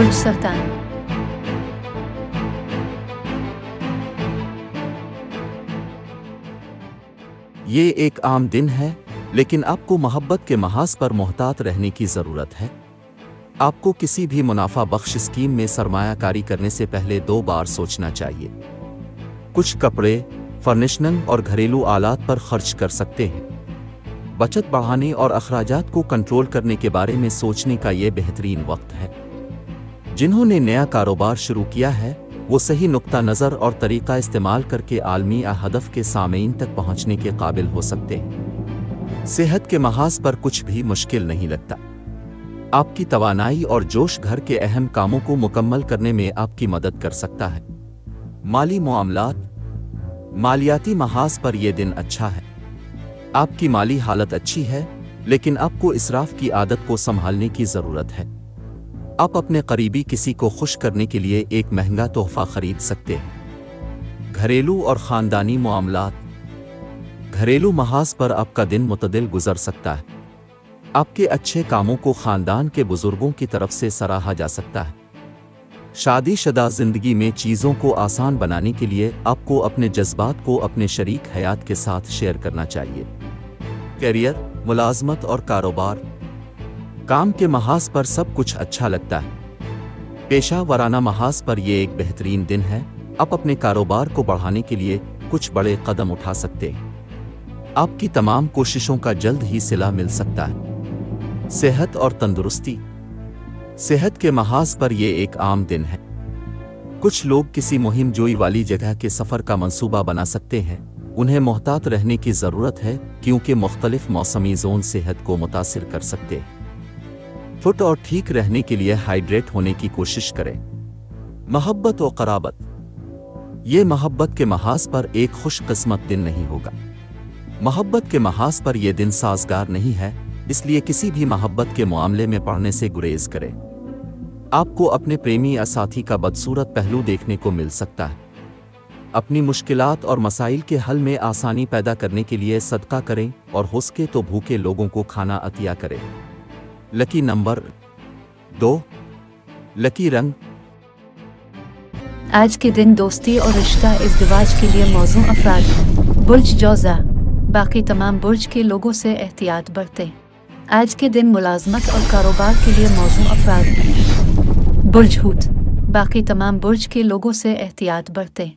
बुर्ज सरतान। ये एक आम दिन है, लेकिन आपको मोहब्बत के महाज पर मोहतात रहने की ज़रूरत है। आपको किसी भी मुनाफा बख्श स्कीम में सरमायाकारी करने से पहले 2 बार सोचना चाहिए। कुछ कपड़े, फर्निशिंग और घरेलू आलात पर खर्च कर सकते हैं। बचत बढ़ाने और अखराजात को कंट्रोल करने के बारे में सोचने का ये बेहतरीन वक्त है। जिन्होंने नया कारोबार शुरू किया है, वो सही नुक्ता नज़र और तरीका इस्तेमाल करके आलमी हदफ के सामईन तक पहुंचने के काबिल हो सकते हैं। सेहत के महाज पर कुछ भी मुश्किल नहीं लगता। आपकी तवानाई और जोश घर के अहम कामों को मुकम्मल करने में आपकी मदद कर सकता है। माली मामलात, मालियाती महाज पर यह दिन अच्छा है। आपकी माली हालत अच्छी है, लेकिन आपको इसराफ की आदत को संभालने की ज़रूरत है। आप अपने करीबी किसी को खुश करने के लिए एक महंगा तोहफा खरीद सकते हैं। घरेलू और ख़ानदानी मामलात, घरेलू महाज पर आपका दिन मुतदिल गुजर सकता है। आपके अच्छे कामों को ख़ानदान के बुजुर्गों की तरफ से सराहा जा सकता है। शादीशुदा ज़िंदगी में चीज़ों को आसान बनाने के लिए आपको अपने जज्बात को अपने शरीक हयात के साथ शेयर करना चाहिए। करियर, मुलाजमत और कारोबार, काम के महाज पर सब कुछ अच्छा लगता है। पेशा वराना महाज पर यह एक बेहतरीन दिन है। आप अपने कारोबार को बढ़ाने के लिए कुछ बड़े कदम उठा सकते हैं। आपकी तमाम कोशिशों का जल्द ही सिला मिल सकता है। सेहत और तंदुरुस्ती, सेहत के महाज पर यह एक आम दिन है। कुछ लोग किसी मुहिम जोई वाली जगह के सफ़र का मंसूबा बना सकते हैं। उन्हें मोहतात रहने की ज़रूरत है, क्योंकि मुख्तलिफ मौसमी जोन सेहत को मुतासिर कर सकते हैं। फिट और ठीक रहने के लिए हाइड्रेट होने की कोशिश करें। मोहब्बत और क़राबत, ये मोहब्बत के महाज पर एक खुशकिस्मत दिन नहीं होगा। मोहब्बत के महाज पर यह दिन साजगार नहीं है, इसलिए किसी भी मोहब्बत के मामले में पड़ने से गुरेज करें। आपको अपने प्रेमी या साथी का बदसूरत पहलू देखने को मिल सकता है। अपनी मुश्किलात और मसाइल के हल में आसानी पैदा करने के लिए सदका करें और हो सके तो भूखे लोगों को खाना अतिया करें। लकी नंबर 2, लकी रंग। आज के दिन दोस्ती और रिश्ता इज़्दिवाज के लिए मौजू अफराद हैं। बुर्ज जौज़ा, बाकी तमाम बुर्ज के लोगों से एहतियात बरतें। आज के दिन मुलाजमत और कारोबार के लिए मौजू अफराद हैं। बुर्ज हूत, बाकी तमाम बुर्ज के लोगों से एहतियात बरतें।